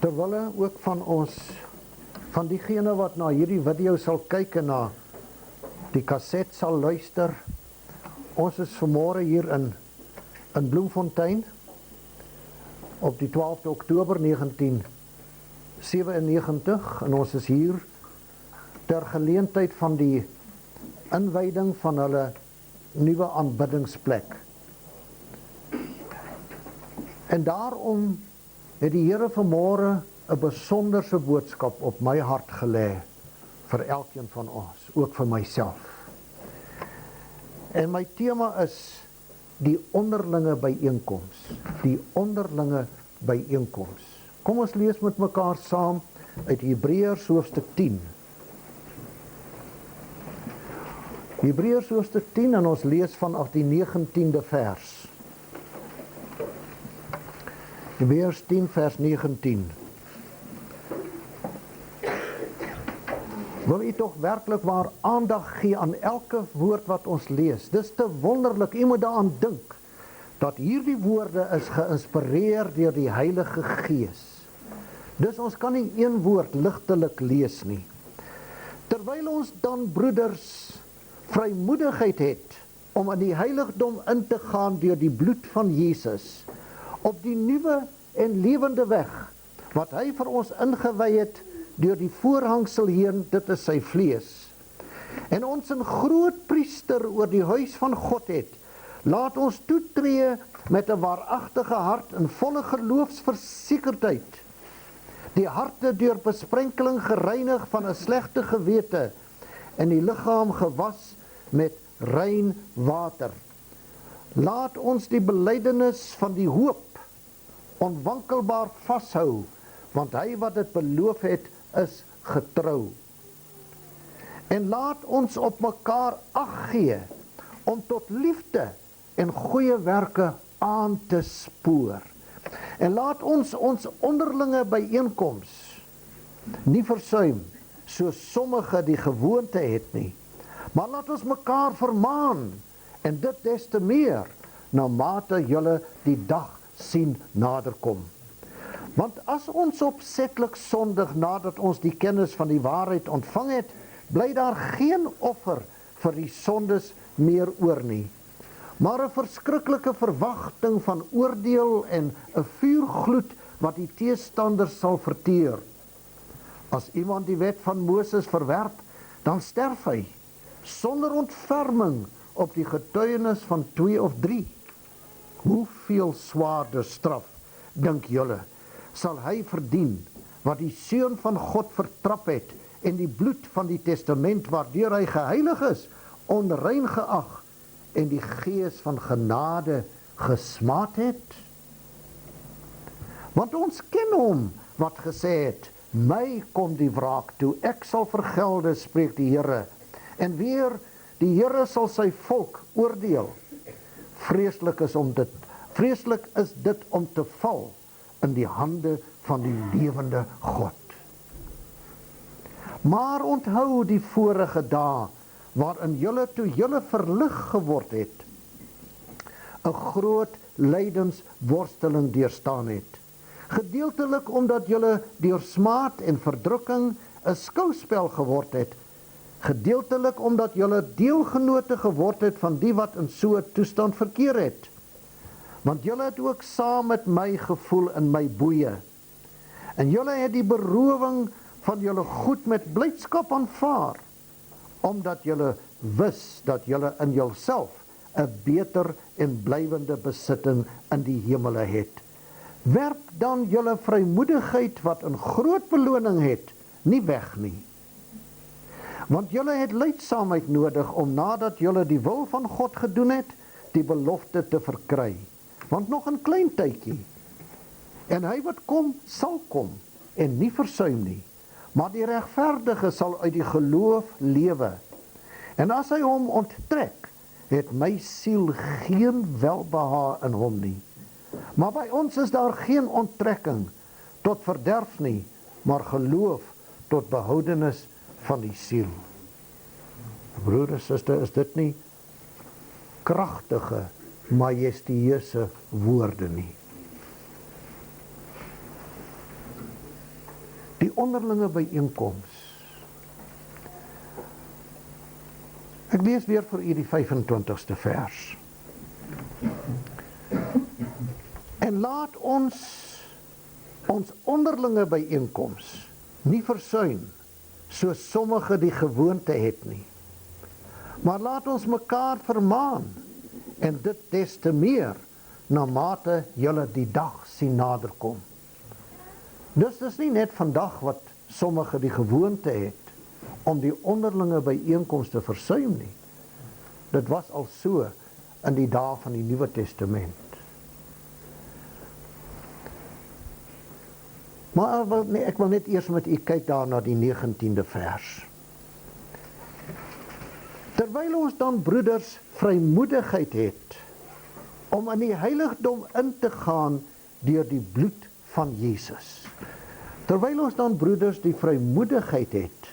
Terwille ook van ons, van diegene wat na hierdie video sal kyk en na die kaset sal luister. Ons is vanmôre hier in Bloemfontein op die 12de Oktober 1997 en ons is hier ter geleentheid van die inwyding van hulle nuwe aanbiddingsplek. En daarom het die Here vanmôre 'n besonderse boodskap op my hart gelê vir elkeen van ons, ook vir myself. En my tema is die onderlinge byeenkoms. Die onderlinge byeenkoms. Kom ons lees met mekaar saam uit Hebreërs hoofstuk 10. Hebreërs hoofstuk 10 en ons lees vanaf die 19de vers. Hebreërs 10 vers 19. Wil u toch werklik waar aandag gee aan elke woord wat ons lees? Dis te wonderlik, u moet daaraan dink, dat hierdie woorde is geïnspireer deur die Heilige Gees. Dus ons kan nie een woord ligtelik lees nie. Terwyl ons dan, broeders, vrymoedigheid het om in die heiligdom in te gaan deur die bloed van Jesus, op die nuwe en lewende weg, wat hy vir ons ingewy het deur die voorhangsel heen, dit is sy vlees. En ons 'n groot priester oor die huis van God het, laat ons toetree met 'n waaragtige hart in volle geloofsversekerdheid, die harte deur besprenkeling gereinig van 'n slegte gewete en die liggaam gewas met rein water. Laat ons die belydenis van die hoop onwankelbaar vashou, want hy wat dit beloof het, is getrou. En laat ons op mekaar ag gee, om tot liefde en goeie werke aan te spoor. En laat ons onderlinge byeenkoms nie versuim, soos sommige die gewoonte het nie, maar laat ons mekaar vermaan, en dit des te meer, na mate julle die dag sien naderkom. Want as ons opsetlik sondig nadat ons die kennis van die waarheid ontvang het, bly daar geen offer vir die sondes meer oor nie, maar 'n verskriklike verwagting van oordeel en 'n vuurgloed wat die teestanders sal verteer. As iemand die wet van Moses verwerp, dan sterf hy, sonder ontferming op die getuienis van 2 of 3. Hoeveel swaarder straf, dink julle, sal hy verdien, wat die Seun van God vertrap het, en die bloed van die testament waardeur hy geheilig is, onrein geag, en die gees van genade gesmaad het? Want ons ken hom, wat gesê het, my kom die wraak toe, ek sal vergelde, spreek die Here, en weer, die Here sal sy volk oordeel. Vreeslik is dit om te val in die hande van die lewende God. Maar onthou die vorige dae, waarin julle toe julle verlig geword het, 'n groot lydensworsteling deurstaan het. Gedeeltelik omdat julle deur smaad en verdrukking 'n skouspel geword het, gedeeltelik omdat julle deelgenote geword het van die wat in so 'n toestand verkeer het. Want julle het ook saam met my gevoel in my boeye. En julle het die berowing van julle goed met blydskap aanvaar, omdat julle wis dat julle in julself 'n beter en blywende besitting in die hemele het. Werp dan julle vrymoedigheid wat 'n groot beloning het, nie weg nie. Want julle het lydsaamheid nodig om nadat julle die wil van God gedoen het, die belofte te verkry. Want nog 'n klein tydjie, en hy wat kom, sal kom, en nie versuim nie. Maar die regverdige sal uit die geloof lewe. En as hy hom onttrek, het my siel geen welbehae in hom nie. Maar by ons is daar geen onttrekking tot verderf nie, maar geloof tot behoudenis van die siel. Broeder, suster, is dit nie kragtige, majestueuse woorde nie? onderlinge byeenkoms. Ek lees weer vir u die 25ste vers. En laat ons onderlinge byeenkoms nie versuim, soos sommige die gewoonte het nie. Maar laat ons mekaar vermaan, en dit des te meer, na mate julle die dag sien naderkom. Dus dis nie net vandag wat sommige die gewoonte het, om die onderlinge byeenkoms te versuim nie. Dit was al so in die dae van die Nuwe Testament. Maar ek wil net eers met u kyk daar na die 19de vers. Terwyl ons dan, broeders, vrymoedigheid het, om in die heiligdom in te gaan deur die bloed van Jesus. Terwyl ons dan, broeders, die vrymoedigheid het,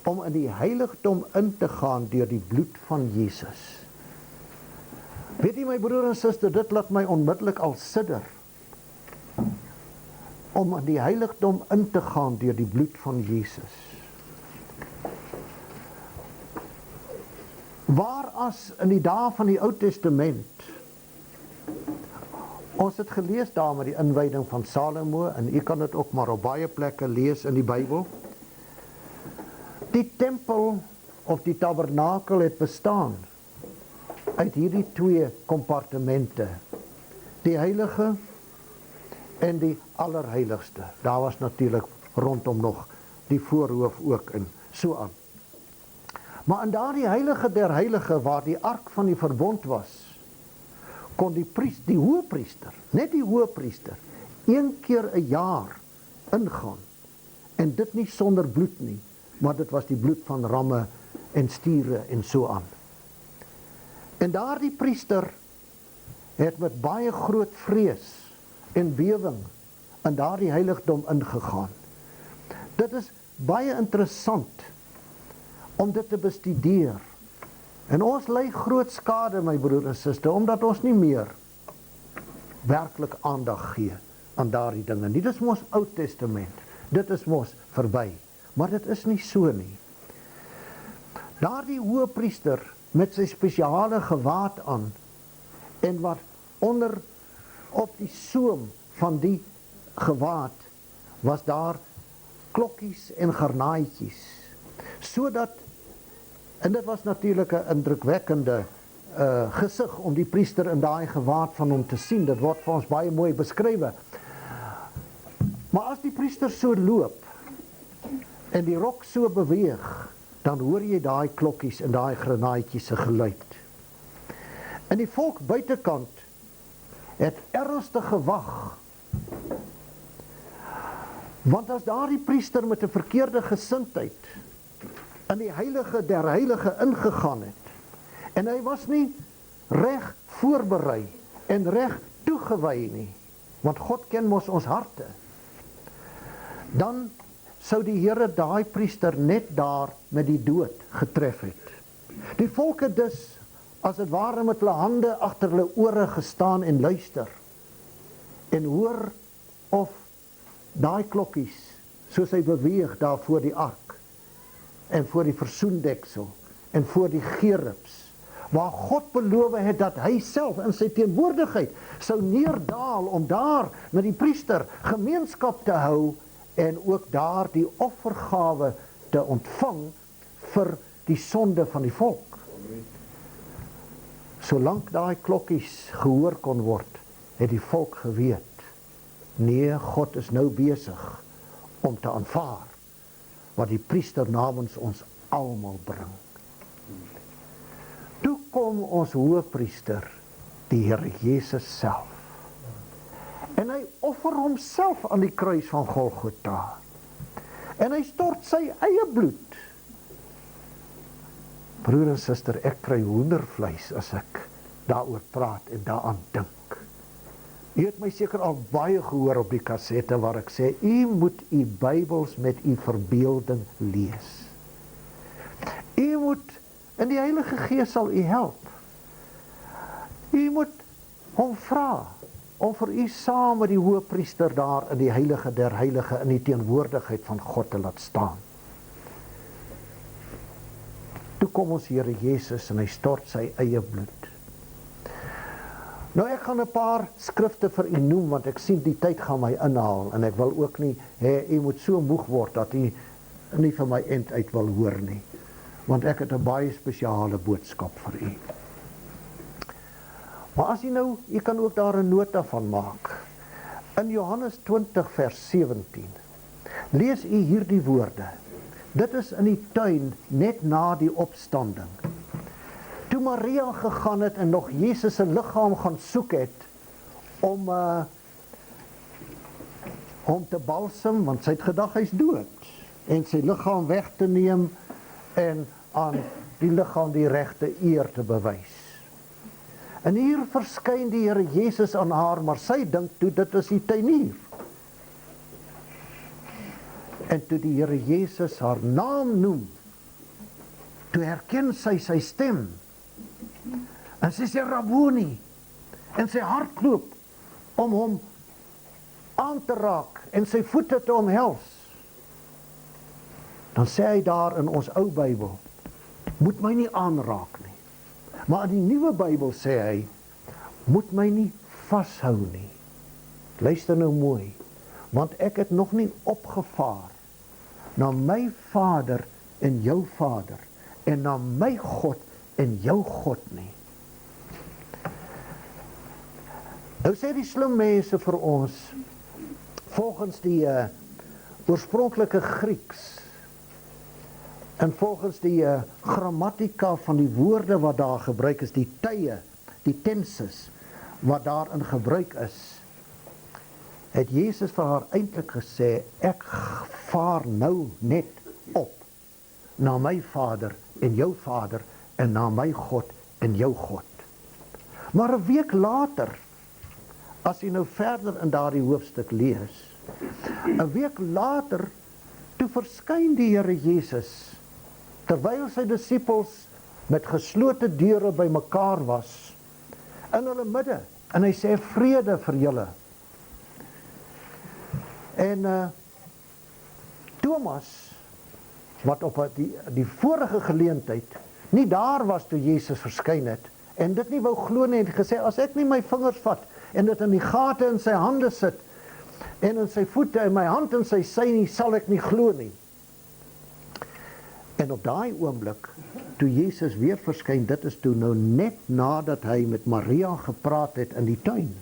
om in die heiligdom in te gaan deur die bloed van Jesus. Weet jy, my broer en suster, dit laat my onmiddellik al sidder, om in die heiligdom in te gaan deur die bloed van Jesus. Waar as in die dae van die Ou Testament, ons het gelees daar met die inwyding van Salomo, en u kan dit ook maar op baie plekke lees in die Bybel, die tempel of die tabernakel het bestaan uit hierdie twee kompartemente, die heilige en die allerheiligste. Daar was natuurlik rondom nog die voorhoof ook in, so aan. Maar in daardie heilige der heilige, waar die ark van die verbond was, kon die hoëpriester, net die hoëpriester, 1 keer 'n jaar ingaan, en dit nie sonder bloed nie, maar dit was die bloed van ramme en stiere en so aan. En daardie priester het met baie groot vrees en bewering in daardie heiligdom ingegaan. Dit is baie interessant om dit te bestudeer. En ons ly groot skade, my broer en suster, omdat ons nie meer werklik aandag gee aan daardie dinge nie. Dit is mos Ou Testament, dit is mos verby, maar dit is nie so nie. Daardie hoëpriester met sy spesiale gewaad aan, en wat onder op die soem van die gewaad was daar klokkies en garnaaitjies, sodat, en dit was natuurlik 'n indrukwekkende gesig om die priester in daai gewaad van hom te sien. Dit word vir ons baie mooi beskrywe. Maar as die priester so loop en die rok so beweeg, dan hoor jy daai klokkies en daai granaatjies se geluid. En die volk buitekant het ernstig gewag. Want as daardie priester met 'n verkeerde gesindheid in die heilige der heilige ingegaan het, en hy was nie reg voorberei en reg toegewy nie, want God ken mos ons harte, dan sou die Here daai priester net daar met die dood getref het. Die volk het dus, as het ware, met hulle hande agter hulle ore gestaan en luister, en hoor of daai klokkies, soos hy beweeg daar voor die ark, en voor die versoendeksel, en voor die gerubs, waar God beloof het dat hy self in sy teenwoordigheid sou neerdaal om daar met die priester gemeenskap te hou, en ook daar die offergawe te ontvang vir die sonde van die volk. Solank daai klokkies gehoor kon word, het die volk geweet, nee, God is nou besig om te aanvaar wat die priester namens ons almal bring. Toe kom ons hoëpriester, die Here Jesus self. En hy offer homself aan die kruis van Golgotha. En hy stort sy eie bloed. Broer en suster, ek kry hoendervleis as ek daaroor praat en daaraan dink. U het my seker al baie gehoor op die kassette waar ek sê, u moet u Bybels met u verbeelding lees. U moet, en die Heilige Gees sal u help. U moet hom vra, om vir u saam met die hoëpriester daar in die heilige der heilige in die teenwoordigheid van God te laat staan. Toe kom ons Here Jesus en hy stort sy eie bloed. Nou ek gaan 'n paar skrifte vir u noem, want ek sien die tyd gaan my inhaal, en ek wil ook nie hê u moet so moeg word dat u nie vir my end uit wil hoor nie, want ek het 'n baie spesiale boodskap vir u. Maar as u kan ook daar 'n nota van maak. In Johannes 20 vers 17, lees u hierdie woorde. Dit is in die tuin net na die opstanding. Toe Maria gegaan het en nog Jesus se liggaam gaan soek het om te balsem, want sy het gedag hy's dood, en sy liggaam weg te neem en aan die liggaam die regte eer te bewys. En hier verskyn die Here Jesus aan haar, maar sy dink toe dit is die tuinier. En toe die Here Jesus haar naam noem, toe herken sy sy stem. En sy sê Rabboni, en sy hardloop om hom aan te raak en sy voete te omhels. Dan sê hy daar in ons ou Bybel, moet my nie aanraak nie. Maar in die nuwe Bybel sê hy, moet my nie vashou nie. Luister nou mooi, want ek het nog nie opgevaar na my Vader en jou Vader, en na my God en jou God nie. Nou sê die slim mense vir ons, volgens die oorspronklike Grieks, en volgens die grammatika van die woorde wat daar gebruik is, die tye, die tenses, wat daar in gebruik is, het Jesus vir haar eintlik gesê, ek vaar nou net op, na my Vader en jou Vader, en na my God en jou God. Maar 'n week later, as jy nou verder in daardie hoofstuk lees, 'n week later, toe verskyn die Here Jesus, terwyl sy disippels met geslote deure by mekaar was, in hulle midde, en hy sê vrede vir julle. En Thomas, wat op die vorige geleentheid nie daar was toe Jesus verskyn het, en dit nie wou glo nie, het gesê, as ek nie my vingers vat, en dit in die gate in sy hande sit, en in sy voete, en my hand in sy sy nie, sal ek nie glo nie. En op daai oomblik, toe Jesus weer verskyn, dit is toe nou net nadat hy met Maria gepraat het in die tuin.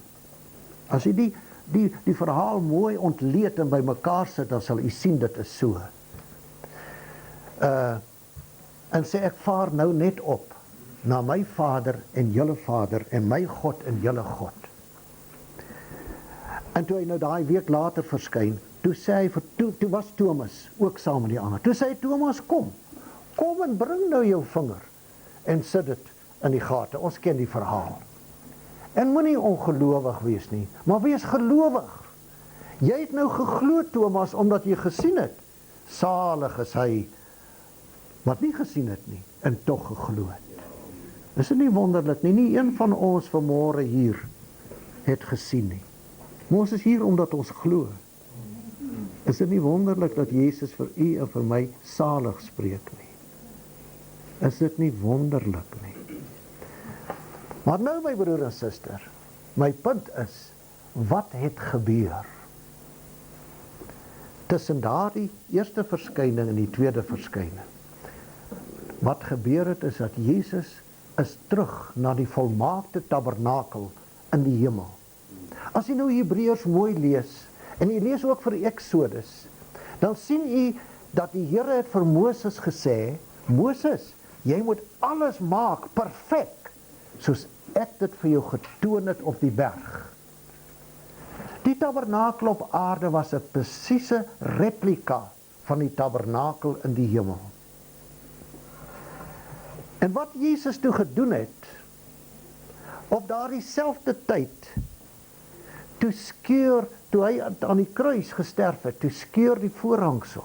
As jy die verhaal mooi ontleed en by mekaar sit, dan sal jy sien dit is so. En sê ek vaar nou net op na my Vader en julle Vader en my God en julle God. En toe hy nou daai week later verskyn, toe sê hy toe was Thomas ook saam met die ander. Toe sê hy Thomas, kom en bring nou jou vinger en sit dit in die gate. Ons ken die verhaal. En moenie ongelowig wees nie, maar wees gelowig. Jy het nou geglo, Thomas, omdat jy gesien het. Salig is hy wat nie gesien het nie, en tog geglo het. Is dit nie wonderlik nie? Nie een van ons vanmôre hier het gesien nie. Maar ons is hier omdat ons glo. Is dit nie wonderlik dat Jesus vir u en vir my salig spreek nie? Is dit nie wonderlik nie? Maar nou my broer en suster, my punt is, wat het gebeur? Tussen daardie eerste verskyning en die tweede verskyning. Wat gebeur het is dat Jesus is terug na die volmaakte tabernakel in die hemel. As jy nou Hebreërs mooi lees, en jy lees ook vir Exodus, dan sien jy dat die Here het vir Moses gesê, Moses, jy moet alles maak perfek, soos ek dit vir jou getoon het op die berg. Die tabernakel op aarde was 'n presiese replika van die tabernakel in die hemel. En wat Jesus toe gedoen het, op daardie selfde tyd, toe hy aan die kruis gesterf het, toe skeur die voorhangsel,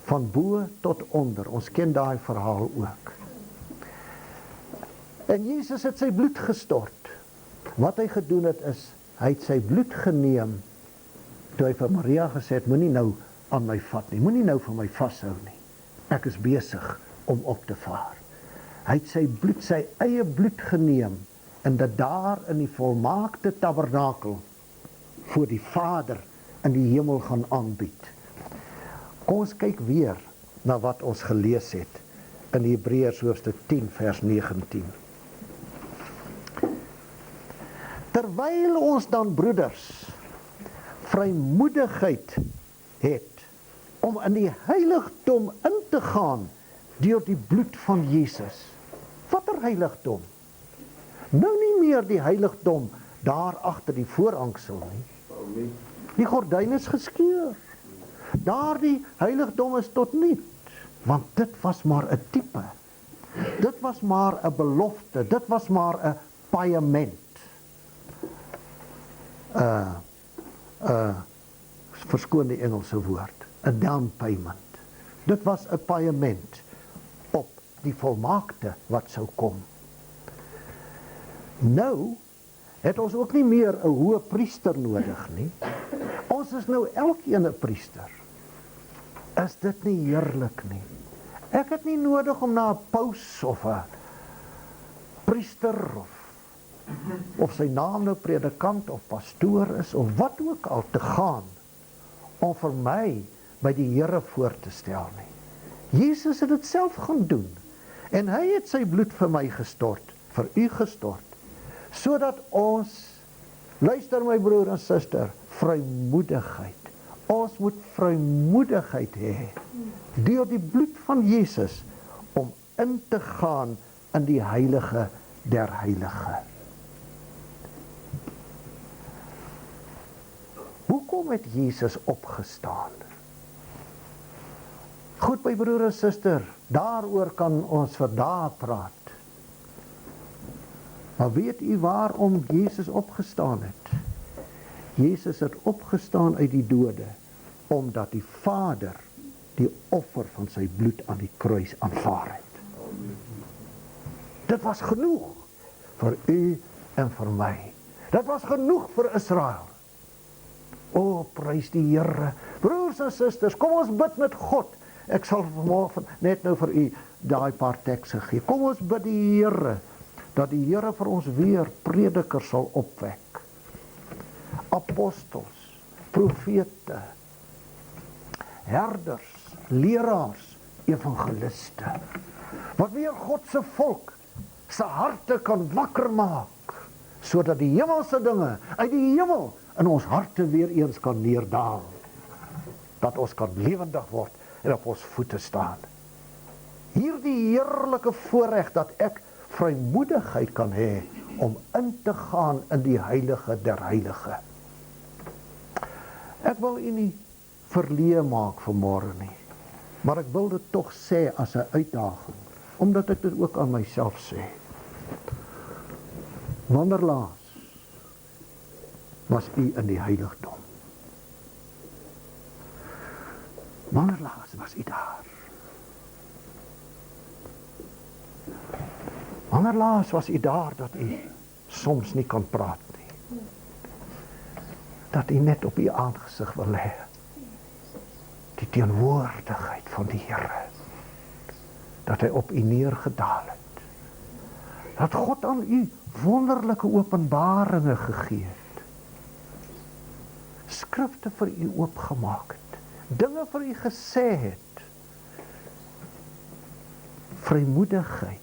van bo tot onder. Ons ken daai verhaal ook. En Jesus het sy bloed gestort. Wat hy gedoen het is, Hy het sy bloed geneem, toe hy vir Maria gesê het, moenie nou aan my vat nie, moenie nou vir my vashou nie. Ek is besig om op te vaar. Hy het sy bloed, sy eie bloed geneem, en dit daar in die volmaakte tabernakel voor die Vader in die hemel gaan aanbied. Kom ons kyk weer na wat ons gelees het in Hebreërs hoofstuk 10 vers 19. Terwyl ons dan broeders vrymoedigheid het om in die heiligdom in te gaan deur die bloed van Jesus. Watter heiligdom? Nou nie meer die heiligdom daar agter die voorhangsel nie. Die gordyn is geskeur. Daardie heiligdom is tot niet, want dit was maar 'n tipe. Dit was maar 'n belofte, dit was maar 'n paaiement. Verskoon die Engelse woord, 'n down payment. Dit was 'n paaiement op die volmaakte wat sou kom. Nou het ons ook nie meer 'n hoë priester nodig nie. Ons is nou elkeen 'n priester. Is dit nie heerlik nie? Ek het nie nodig om na 'n paus of 'n priester of sy naam nou predikant of pastoor is of wat ook al te gaan om vir my by die Here voor te stel nie. Jesus het dit self gaan doen en hy het sy bloed vir my gestort, vir u gestort, sodat ons, luister my broer en suster, vrymoedigheid. Ons moet vrymoedigheid hê deur die bloed van Jesus om in te gaan in die heilige der heilige. Hoekom het Jesus opgestaan? Goed, my broer en suster, daaroor kan ons vandag praat. Maar weet u waarom Jesus opgestaan het? Jesus het opgestaan uit die dode, omdat die Vader die offer van sy bloed aan die kruis aanvaar het. Dit was genoeg vir u en vir my. Dit was genoeg vir Israel. O, prys die Here. Broers en susters, kom ons bid met God. Ek sal vanmorgen net nou vir u daai paar tekste gee. Kom ons bid die Here, dat die Here vir ons weer predikers sal opwek. Apostels, profete, herders, leraars, evangeliste, wat weer God se volk se harte kan wakker maak, sodat die hemelse dinge uit die hemel in ons harte weer eens kan neerdaal, dat ons kan lewendig word en op ons voete staan. Hierdie heerlike voorreg dat ek vrymoedigheid kan hê om in te gaan in die heilige der heilige. Ek wil u nie verleë maak vanmôre nie, maar ek wil dit tog sê as 'n uitdaging, omdat ek dit ook aan myself sê. Wanneer laas was u in die heiligdom? Wanneer laas was u daar? Wanneer laas was u daar dat u soms nie kan praat nie? Dat u net op u aangesig wil lê. Die teenwoordigheid van die Here. Dat hy op u neergedaal het. Dat God aan u wonderlike openbaringe gegee het. Skrifte vir u oopgemaak het. Dinge vir u gesê het. Vrymoedigheid.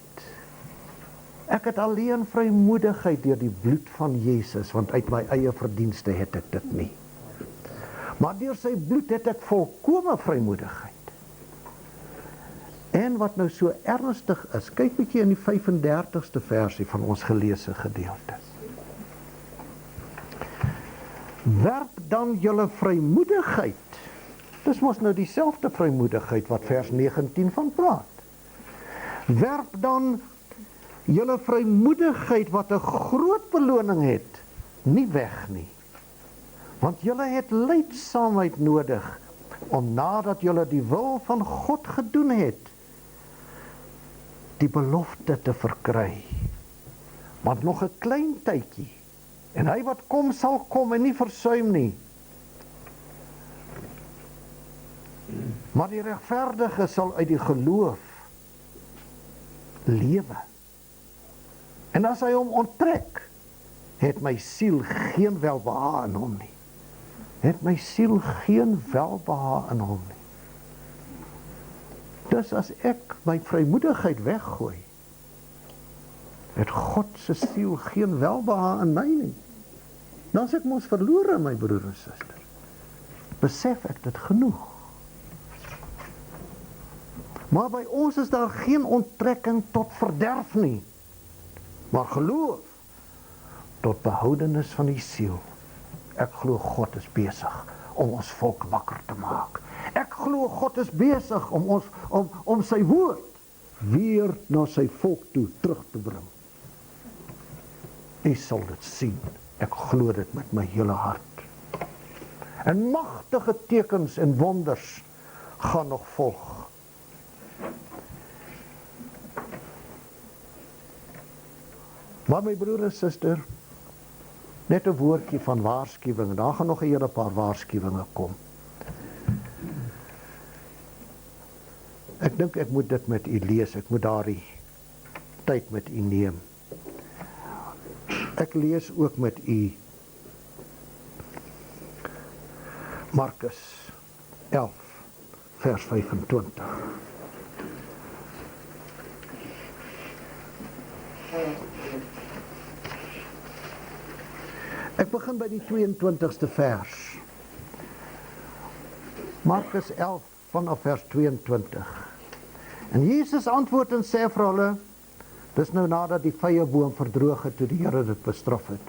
Ek het alleen vrymoedigheid deur die bloed van Jesus, want uit my eie verdienste het ek dit nie. Maar deur sy bloed het ek volkome vrymoedigheid. En wat nou so ernstig is, kyk bietjie in die 35ste versie van ons geleesde gedeelte. Werp dan julle vrymoedigheid. Dis mos nou dieselfde vrymoedigheid wat vers 19 van praat. Werp dan julle vrymoedigheid wat 'n groot beloning het, nie weg nie. Want julle het lydsaamheid nodig, om nadat julle die wil van God gedoen het, die belofte te verkry. Want nog 'n klein tydjie, En hy wat kom sal kom en nie versuim nie. Maar die regverdige sal uit die geloof lewe. En as hy hom onttrek, het my siel geen welbehae in hom nie. Het my siel geen welbehae in hom nie. Dus as ek my vrymoedigheid weggooi, het God se siel geen welbehae in my nie. Dan is ek mos verlore, my broer en suster. Besef ek dit genoeg. Maar by ons is daar geen onttrekking tot verderf nie, maar geloof tot behoudenis van die siel. Ek glo God is besig om ons volk wakker te maak. Ek glo God is besig om sy woord weer na sy volk toe terug te bring. U sal dit sien. Ek glo dit met my hele hart. En magtige tekens en wonders gaan nog volg. Maar my broer en suster, net 'n woordjie van waarskuwing. Daar gaan nog 'n hele paar waarskuwinge kom. Ek dink ek moet dit met u lees. Ek moet daardie tyd met u neem. Ek lees ook met u Markus 11 vers 25. Ek begin by die 22ste vers. Markus 11 vanaf vers 22. En Jesus antwoord en sê vir hulle, dis nou nadat die vyeboom verdroog het toe die Here dit bestraf het.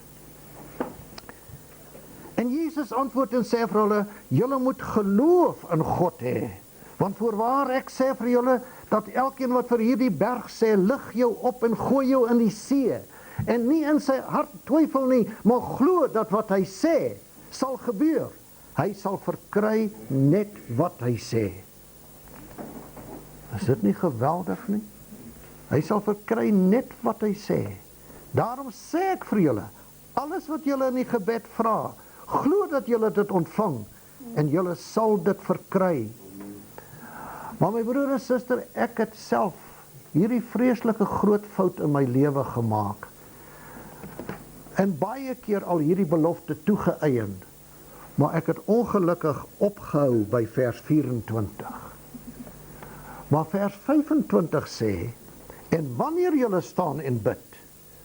En Jesus antwoord en sê vir hulle, julle moet geloof in God hê. Want voorwaar ek sê vir julle, dat elkeen wat vir hierdie berg sê, lig jou op en gooi jou in die see, en nie in sy hart twyfel nie, maar glo dat wat hy sê, sal gebeur. Hy sal verkry net wat hy sê. Is dit nie geweldig nie? Hy sal verkry net wat hy sê. Daarom sê ek vir julle, alles wat julle in die gebed vra, glo dat julle dit ontvang, en julle sal dit verkry. Maar my broer en suster, ek het self hierdie vreeslike groot fout in my lewe gemaak. En baie keer al hierdie belofte toegeëien, maar ek het ongelukkig opgehou by vers 24. Maar vers 25 sê, en wanneer julle staan en bid,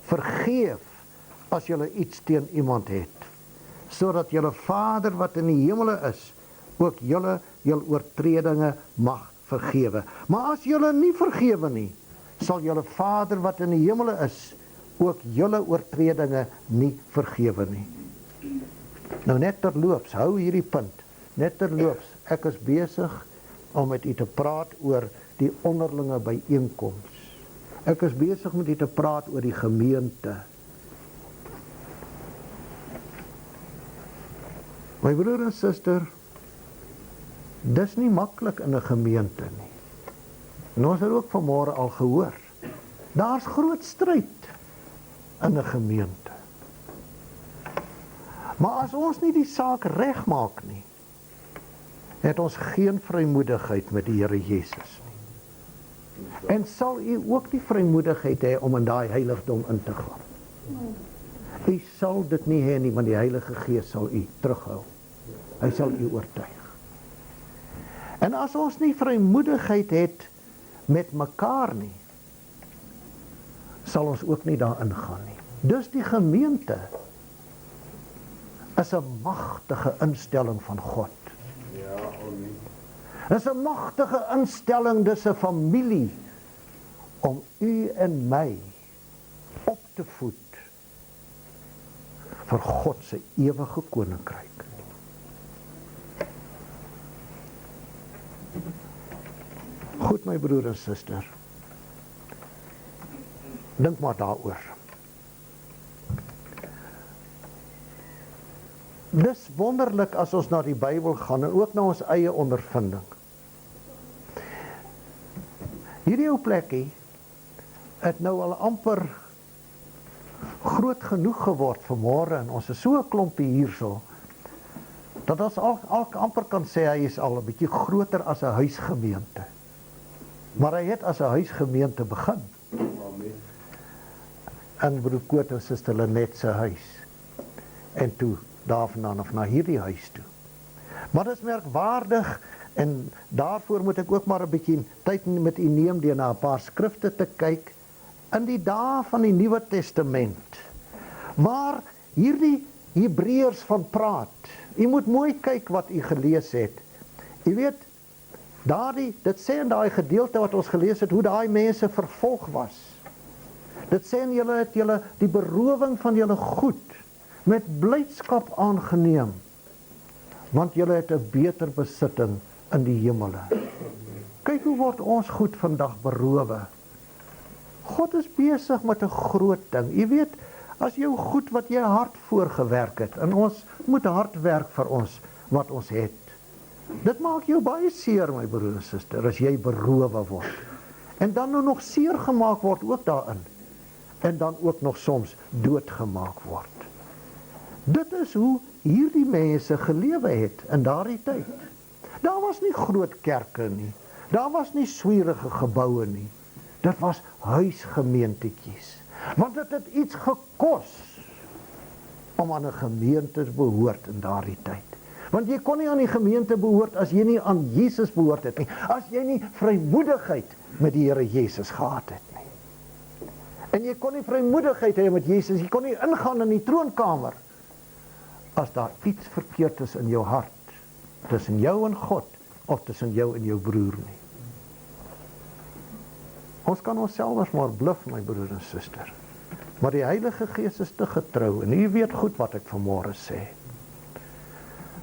vergeef as julle iets teen iemand het, sodat julle Vader wat in die hemele is, ook julle oortredinge mag vergewe. Maar as julle nie vergewe nie, sal julle Vader wat in die hemele is, ook julle oortredinge nie vergewe nie. Nou net terloops, hou hierdie punt, net terloops, ek is besig om met u te praat oor die onderlinge byeenkoms. Ek is besig met u te praat oor die gemeente. My broer en suster, dis nie maklik in 'n gemeente nie. En ons het ook vanmôre al gehoor, daar's groot stryd in 'n gemeente. Maar as ons nie die saak regmaak nie, het ons geen vrymoedigheid met die Here Jesus nie. En sal u ook die vrymoedigheid hê om in daai heiligdom in te gaan? U sal dit nie hê nie, want die Heilige Gees sal u terughou. Hy sal u oortuig. En as ons nie vrymoedigheid het met mekaar nie, sal ons ook nie daarin gaan nie. Dus die gemeente is 'n magtige instelling van God. Ja, amen. Dis 'n magtige instelling, dis 'n familie om u en my op te voed vir God se ewige koninkryk. Goed, my broer en suster, dink maar daaroor. Dis wonderlik as ons na die Bybel gaan en ook na ons eie ondervinding. Hierdie ou plekkie het nou al amper groot genoeg geword vanmôre en ons is so 'n klompie hierso, dat ons al amper kan sê hy is al 'n bietjie groter as 'n huisgemeente. Maar hy het as 'n huisgemeente begin. In broer Koot en suster Lenet se huis. En toe daarvandaan of na hierdie huis toe. Maar dit is merkwaardig en daarvoor moet ek ook maar 'n bietjie tyd met u neem deur na 'n paar skrifte te kyk in die dae van die Nuwe Testament. Waar hierdie Hebreërs van praat. U moet mooi kyk wat u gelees het. U weet, dit sê in daai gedeelte wat ons gelees het, hoe daai mense vervolg was. Dit sê en julle het julle die berowing van julle goed met blydskap aangeneem, want julle het 'n beter besitting in die hemele. Kyk hoe word ons goed vandag berowe. God is besig met 'n groot ding. U weet, as jou goed wat jy hard voorgewerk het, en ons moet hard werk vir ons wat ons het. Dit maak jou baie seer, my broer en suster, as jy berowe word. En dan nou nog seer gemaak word ook daarin. En dan ook nog soms doodgemaak word. Dit is hoe hierdie mense gelewe het in daardie tyd. Daar was nie groot kerke nie. Daar was nie swierige geboue nie. Dit was huisgemeentetjies. Want dit het iets gekos om aan 'n gemeente te behoort in daardie tyd. Want jy kon nie aan die gemeente behoort as jy nie aan Jesus behoort het nie. As jy nie vrymoedigheid met die Here Jesus gehad het nie. En jy kon nie vrymoedigheid hê met Jesus, jy kon nie ingaan in die troonkamer as daar iets verkeerd is in jou hart, tussen jou en God, of tussen jou en jou broer nie. Ons kan onsself maar bluf, my broer en suster. Maar die Heilige Gees is te getrou, en u weet goed wat ek vanmôre sê.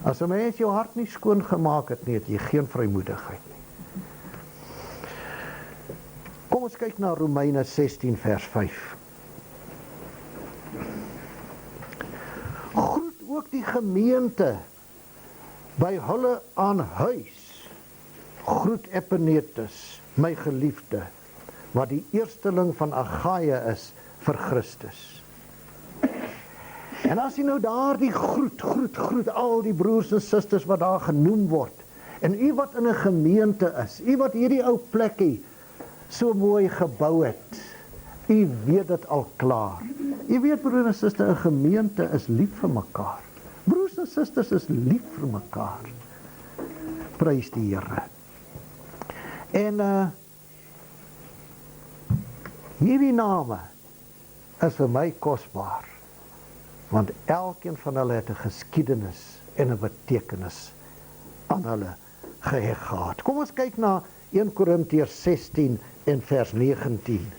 As 'n mens jou hart nie skoon gemaak het nie, het jy geen vrymoedigheid nie. Kom ons kyk na Romeine 16 vers 5. Groet ook die gemeente by hulle aan huis. Groet Epenetus, my geliefde, wat die eersteling van Agaia is vir Christus. En as jy nou daar die groet al die broers en susters wat daar genoem word, en u wat in 'n gemeente is, u wat hierdie ou plekkie so mooi gebou het, u weet dit al klaar. U weet, broer en suster, 'n gemeente is lief vir mekaar. Broers en susters is lief vir mekaar. Prys die Here. En hierdie name is vir my kosbaar, want elkeen van hulle het 'n geskiedenis en 'n betekenis aan hulle geheg gehad. Kom ons kyk na 1 Korintiërs 16 en vers 19.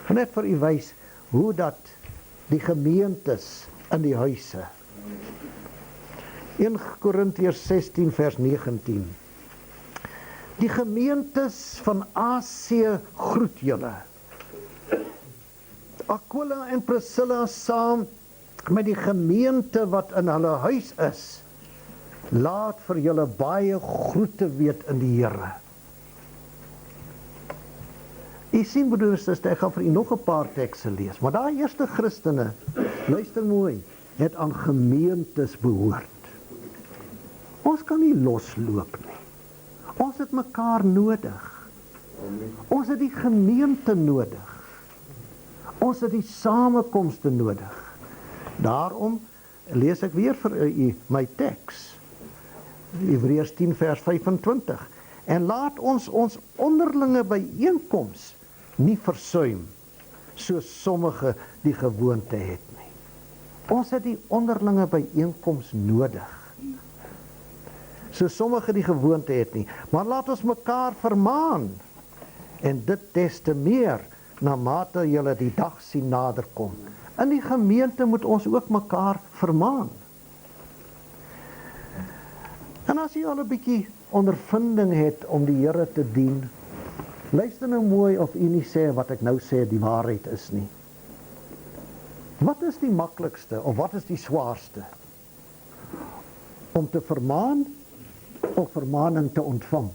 Net vir u wys hoe dat die gemeentes in die huise. 1 Korintiërs 16 vers 19. Die gemeentes van Asië groet julle. Aquila en Priscilla saam met die gemeente wat in hulle huis is, laat vir julle baie groete weet in die Here. U sien, broeders, ek gaan vir u nog 'n paar tekste lees, maar daai eerste Christene, luister mooi, het aan gemeentes behoort. Ons kan nie losloop nie. Ons het mekaar nodig. Ons het die gemeente nodig. Ons het die samekomste nodig. Daarom lees ek weer vir u my teks. Hebreërs 10 vers 25. En laat ons onderlinge byeenkoms nie versuim, soos sommige die gewoonte het nie. Ons het die onderlinge byeenkoms nodig, soos sommige die gewoonte het nie. Maar laat ons mekaar vermaan, en dit des te meer, na mate julle die dag sien naderkom. In die gemeente moet ons ook mekaar vermaan. En as jy al 'n bietjie ondervinding het om die Here te dien, luister nou mooi of u nie sê wat ek nou sê die waarheid is nie. Wat is die maklikste of wat is die swaarste? Om te vermaan of vermaning te ontvang?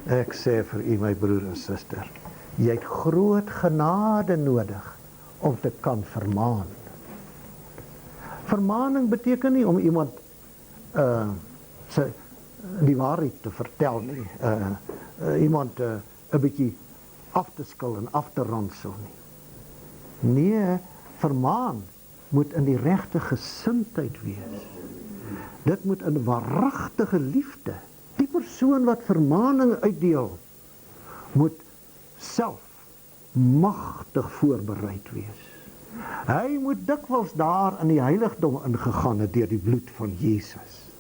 Ek sê vir u, my broer en suster, Jy het groot genade nodig om te kan vermaan. Vermaning beteken nie om iemand die waarheid te vertel nie, iemand 'n bietjie af te skil en af te ransel nie. Nee, vermaan moet in die regte gesindheid wees. Dit moet in waaragtige liefde. Die persoon wat vermaning uitdeel, moet self magtig voorbereid wees. Hy moet dikwels daar in die heiligdom ingegaan het deur die bloed van Jesus,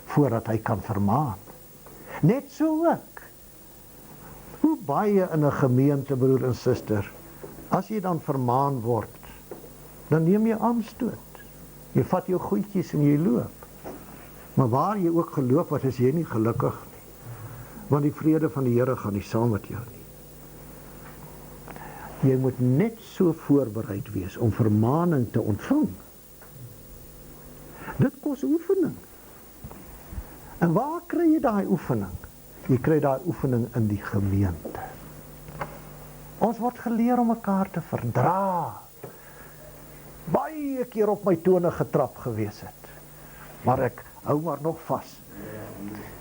voordat hy kan vermaan. Net so ook. Hoe baie in 'n gemeente, broer en suster, as jy dan vermaan word, dan neem jy aanstoot. Jy vat jou goedjies en jy loop. Maar waar jy ook geloop het, is jy nie gelukkig nie. Want die vrede van die Here gaan nie saam met jou nie. Jy moet net so voorbereid wees om vermaning te ontvang. Dit kos oefening. En waar kry jy daai oefening? Jy kry daai oefening in die gemeente. Ons word geleer om mekaar te verdra. Baie keer op my tone getrap gewees het. Maar ek hou maar nog vas.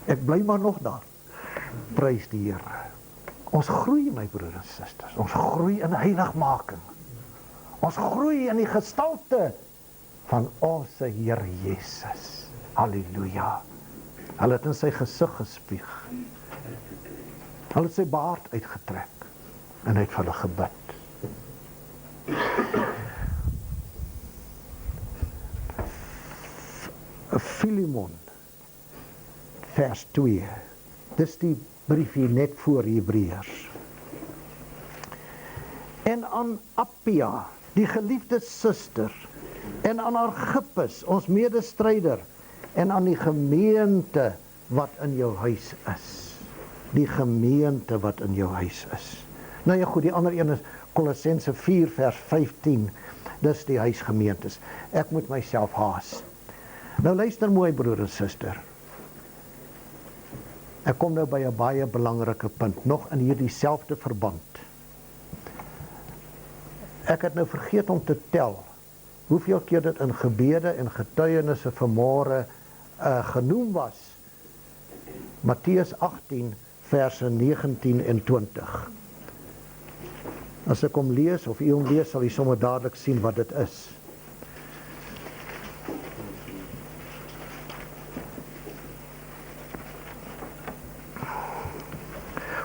Ek bly maar nog daar. Prys die Here. Ons groei, my broers en susters. Ons groei in heiligmaking. Ons groei in die gestalte van ons Here Jesus. Halleluja. Hulle het in sy gesig gespieg. Hulle het sy baard uitgetrek en hy het vir hulle gebid. Filemon, vers 2. Dis die briefie net voor Hebreërs. En aan Appia, die geliefde suster, en aan Archippus, ons medestryder, en aan die gemeente wat in jou huis is. Die gemeente wat in jou huis is. Nou ja goed, die ander een is Kolossense 4 vers 15. Dis die huisgemeentes. Ek moet myself haas. Nou luister mooi broer en suster. Ek kom nou by 'n baie belangrike punt, nog in hierdie selfde verband. Ek het nou vergeet om te tel hoeveel keer dit in gebede en getuienisse vanmôre genoem was. Matteus 18 verse 19 en 20. As ek hom lees, of u hom lees, sal u sommer dadelik sien wat dit is.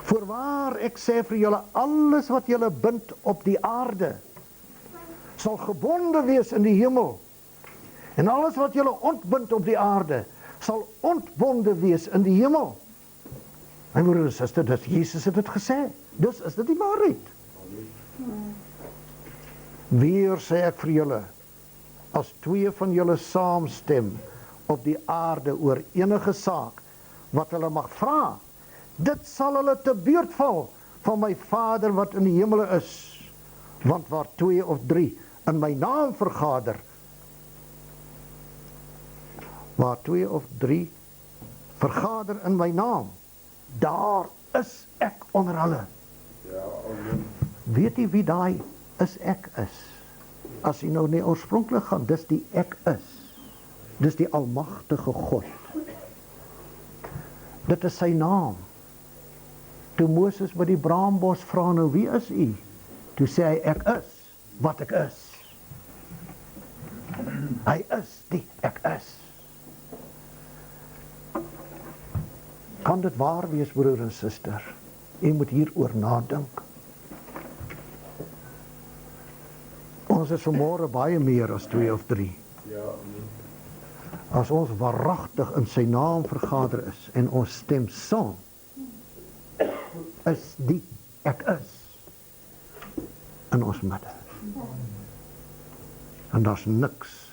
Voorwaar, ek sê vir julle, alles wat julle bind op die aarde, sal gebonde wees in die hemel. En alles wat julle ontbind op die aarde, sal ontbonde wees in die hemel. My broer en suster, dis Jesus het dit gesê. Dus is dit die waarheid. Weer sê ek vir julle, as twee van julle saamstem op die aarde oor enige saak wat hulle mag vra, dit sal hulle te beurt val van my Vader wat in die hemele is. Want waar 2 of 3 in my naam vergader, waar 2 of 3 vergader in my naam, daar is ek onder hulle. Ja, weet jy wie daai is ek is? As jy nou nie oorspronklik gaan, dis die ek is. Dis die almagtige God. Dit is sy naam. Toe Moses by die braambos vra, nou wie is u? Toe sê hy, ek is wat ek is. Hy is die ek is. Kan dit waar wees, broer en suster? U moet hieroor nadink. Ons is vanmôre baie meer as 2 of 3. As ons waaragtig in sy naam vergader is en ons stem saam, is die ek is in ons midde. En daar's niks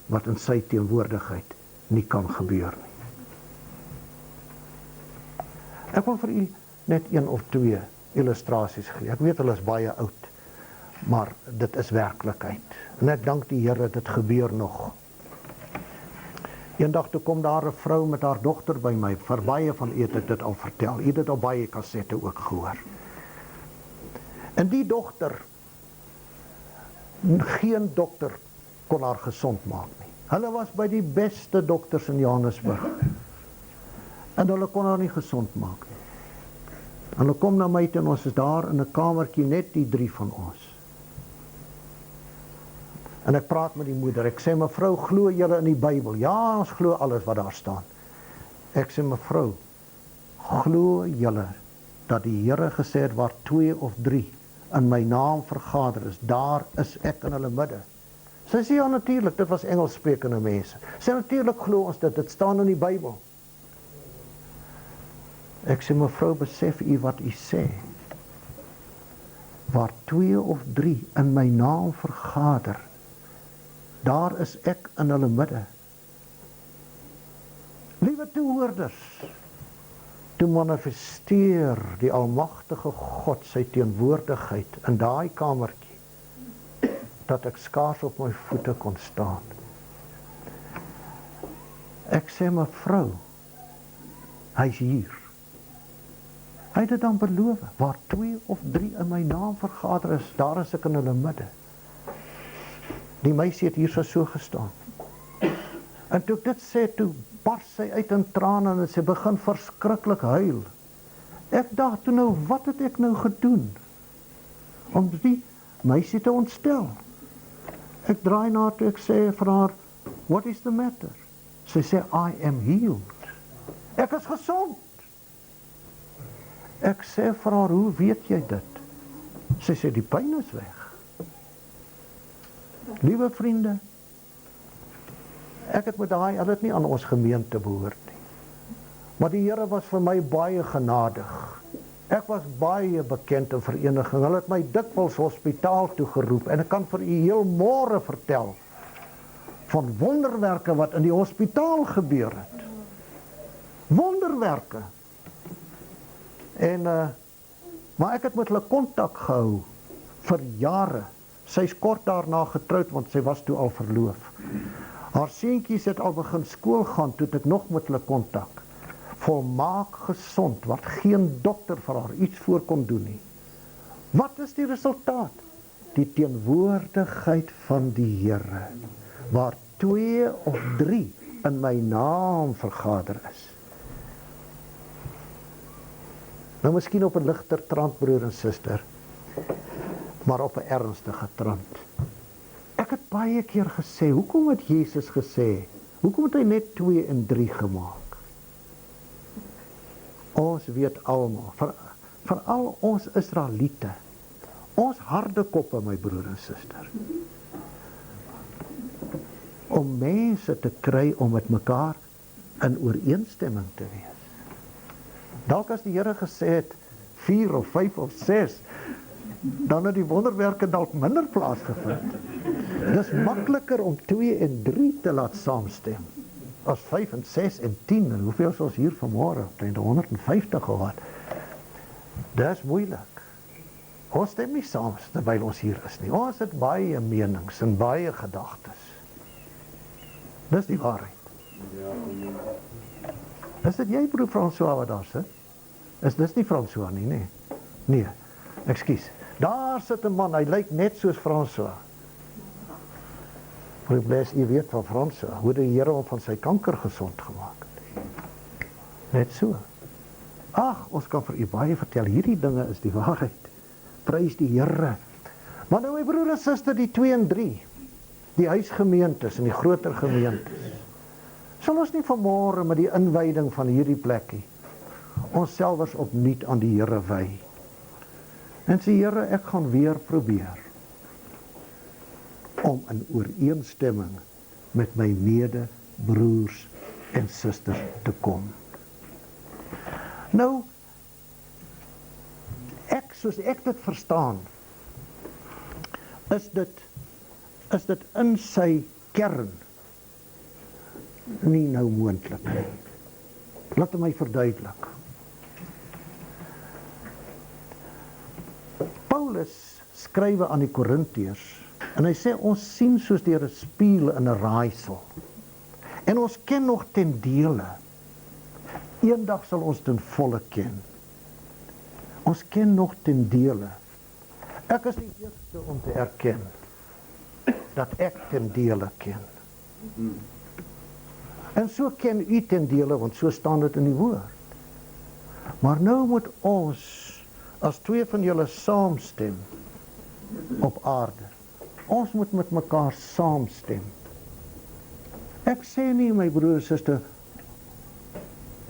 wat in sy teenwoordigheid nie kan gebeur nie. Ek wil vir u net 1 of 2 illustrasies gee. Ek weet hulle is baie oud, maar dit is werklikheid. En ek dank die Here, dit gebeur nog. Eendag toe kom daar 'n vrou met haar dogter by my. Vir baie van u het ek dit al vertel. U het dit op baie kassette ook gehoor. En die dogter, geen dokter kon haar gesond maak nie. Hulle was by die beste dokters in Johannesburg. En hulle kon haar nie gesond maak nie. Hulle kom na my toe en ons is daar in 'n kamertjie, net die 3 van ons. En ek praat met die moeder, ek sê, mevrou, glo julle in die Bybel? Ja, ons glo alles wat daar staan. Ek sê, mevrou, glo julle dat die Here gesê het, waar 2 of 3 in my naam vergader is, daar is ek in hulle midde. Sy sê, ja natuurlijk, dit was Engels sprekende mense. Sy natuurlijk glo ons dit staan in die Bybel. Ek sê, mevrou, besef u wat u sê? Waar 2 of 3 in my naam vergader, daar is ek in hulle midde. Liewe toehoorders, toe manifesteer die almagtige God sy teenwoordigheid in daai kamertjie, dat ek skaars op my voete kon staan. Ek sê, mevrou, hy's hier. Hy het dit dan beloof, waar 2 of 3 in my naam vergader is, daar is ek in hulle midde. Die meisie het hier so gestaan. En toe ek dit sê, toe bars sy uit in trane en sy begin verskriklik huil. Ek dacht toe nou, wat het ek nou gedoen? Om die meisie te ontstel. Ek draai na toe, ek sê vir haar, what is the matter? Sy sê, I am healed. Ek is gesond. Ek sê vir haar, hoe weet jy dit? Sy sê, die pyn is weg. Liewe vriende, ek het met daai, hulle het nie aan ons gemeente behoort nie. Maar die Here was vir my baie genadig. Ek was baie bekend in vereniging. Hulle het my dikwels hospitaal toe geroep en ek kan vir u heel môre vertel van wonderwerke wat in die hospitaal gebeur het. Wonderwerke. En maar ek het met hulle kontak gehou vir jare. Sy is kort daarna getroud want sy was toe al verloof. Haar seentjies het al begin skool gaan, toe het ek nog met hulle kontak. Volmaak gesond, wat geen dokter vir haar iets voor kon doen nie. Wat is die resultaat? Die teenwoordigheid van die Here, waar 2 of 3 in my naam vergader is. Nou miskien op 'n ligter trant, broer en suster, maar op 'n ernstige trant. Ek het baie keer gesê, hoekom het Jesus gesê, hoekom het hy net 2 en 3 gemaak? Ons weet almal, veral ons Israeliete, ons harde koppe, my broer en suster, om mense te kry om met mekaar in ooreenstemming te wees. Dalk as die Here gesê het 4 of 5 of 6, dan het die wonderwerke dalk minder plaasgevind. Dit is makliker om 2 en 3 te laat saamstem, as 5 en 6 en 10, en hoeveel is ons hier vanmôre, 150 gehad. Dit is moeilik. Ons stem nie saam terwyl ons hier is nie. Ons het baie menings en baie gedagtes. Dis die waarheid. Is dit jy, broer François, wat daar sit? Is dis nie François nie, nee? Nee, ekskuus. Daar sit 'n man, hy lyk net soos François. Broer Bles, jy weet van François, hoe die Here hom van sy kanker gesond gemaak het. Net so. Ag, ons kan vir u baie vertel, hierdie dinge is die waarheid. Prys die Here. Maar nou my broer en suster, die 2 en 3, die huisgemeentes en die groter gemeentes, sal ons nie vanmôre met die inwyding van hierdie plekkie ons selfs opnuut aan die Here wy. En sê, Here, ek gaan weer probeer om in ooreenstemming met my medebroers en susters te kom. Nou, soos ek dit verstaan, is dit in sy kern nie nou moontlik nie. Laat my verduidelik. Paulus skrywe aan die Korintiërs en hy sê ons sien soos deur 'n spieël in 'n raaisel. En ons ken nog ten dele. Eendag sal ons ten volle ken. Ons ken nog ten dele. Ek is die eerste om te erken dat ek ten dele ken. En so ken u ten dele, want so staan dit in die woord. Maar nou moet ons, as twee van julle saamstem op aarde, ons moet met mekaar saamstem. Ek sê nie, my broer en suster,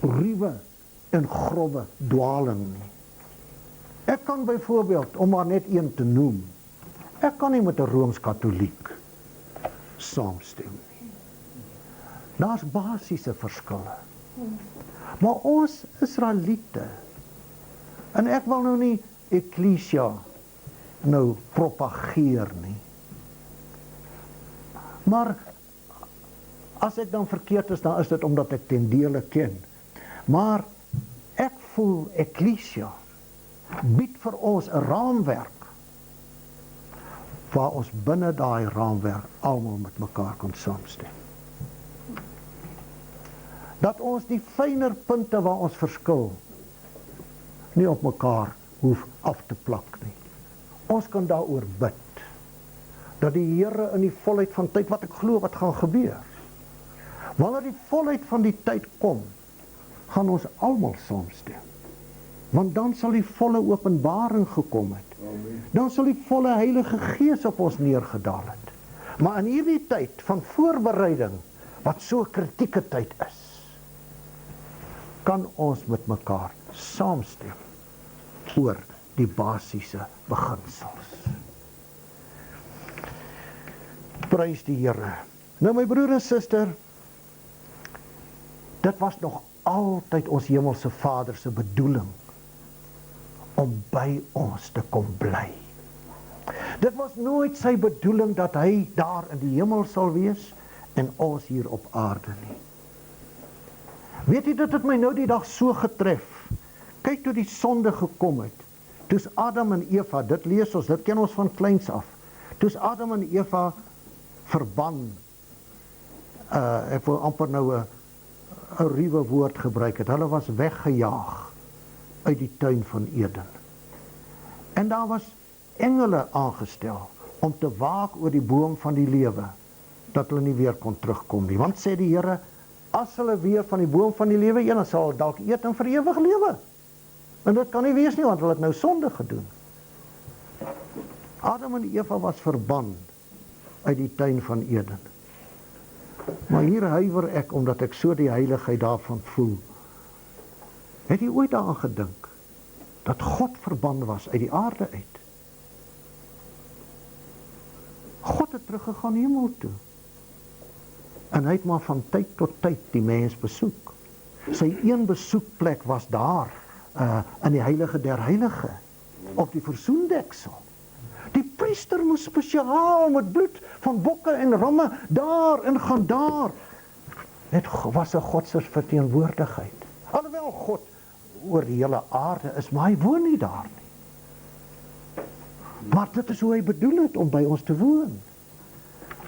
ruwe en grove dwaling nie. Ek kan byvoorbeeld, om maar net een te noem, ek kan nie met 'n Rooms-Katoliek saamstem nie. Daar's basiese verskille. Maar ons Israeliete, en ek wil nou nie Ekklesia nou propageer nie. Maar as ek dan verkeerd is, dan is dit omdat ek ten dele ken. Maar ek voel Ekklesia bied vir ons 'n raamwerk waar ons binne daai raamwerk almal met mekaar kan saamstem. Dat ons die fyner punte waar ons verskil nie op mekaar hoef af te plak nie. Ons kan daaroor bid dat die Here in die volheid van tyd, wat ek glo wat gaan gebeur, wanneer die volheid van die tyd kom, gaan ons almal saamstem. Want dan sal die volle openbaring gekom het. Dan sal die volle Heilige Gees op ons neergedaal het. Maar in hierdie tyd van voorbereiding, wat so 'n kritieke tyd is, kan ons met mekaar saamstem oor die basiese beginsels. Prys die Here. Nou my broer en suster, dit was nog altyd ons Hemelse Vader se bedoeling om by ons te kom bly. Dit was nooit sy bedoeling dat hy daar in die hemel sal wees en ons hier op aarde nie. Weet jy, dit het my nou die dag so getref. Kyk toe die sonde gekom het. Toes Adam en Eva, dit lees ons, dit ken ons van kleins af. Toes Adam en Eva verban, ek wil amper nou 'n ruwe woord gebruik het, hulle was weggejaag uit die tuin van Eden. En daar was engele aangestel om te waak oor die boom van die lewe, dat hulle nie weer kon terugkom nie. Want sê die Here, as hulle weer van die boom van die lewe eet, dan sal hulle dalk eet en vir ewig lewe. En dit kan nie wees nie, want hulle het nou sonde gedoen. Adam en Eva was verban uit die tuin van Eden. Maar hier huiwer ek, omdat ek so die heiligheid daarvan voel. Het jy ooit daaraan gedink, dat God verban was uit die aarde uit? God het teruggegaan hemel toe. En hy het maar van tyd tot tyd die mens besoek. Sy een besoekplek was daar, in die heilige der heilige, op die versoendeksel. Die priester moes spesiaal met bloed van bokke en ramme daar en gaan daar. Dit was 'n God se verteenwoordigheid. Alhoewel God oor die hele aarde is, maar hy woon nie daar nie. Maar dit is hoe hy bedoel het om by ons te woon.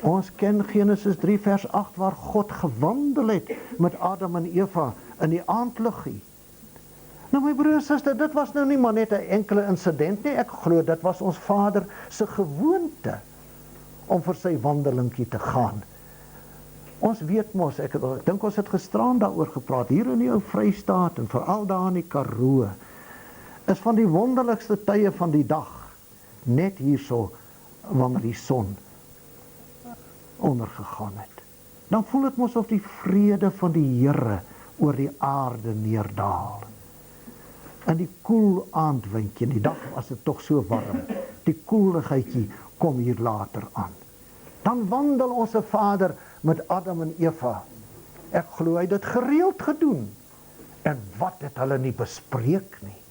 Ons ken Genesis 3 vers 8 waar God gewandel het met Adam en Eva in die aandliggie. Nou my broer en suster, dit was nou nie maar net 'n enkele insident nie, ek glo dit was ons Vader se gewoonte om vir sy wandelingkie te gaan. Ons weet mos, ek dink ons het gisteraan daaroor gepraat, hier in die ou Vrystaat en veral daar in die Karoo, is van die wonderlikste tye van die dag, net hierso wanneer die son ondergegaan het. Dan voel dit mos of die vrede van die Here oor die aarde neerdaal. En die koel aandwindjie, die dag was dit tog so warm, die koeligheidjie kom hier later aan. Dan wandel ons Vader met Adam en Eva. Ek glo hy het dit gereeld gedoen. En wat het hulle nie bespreek nie?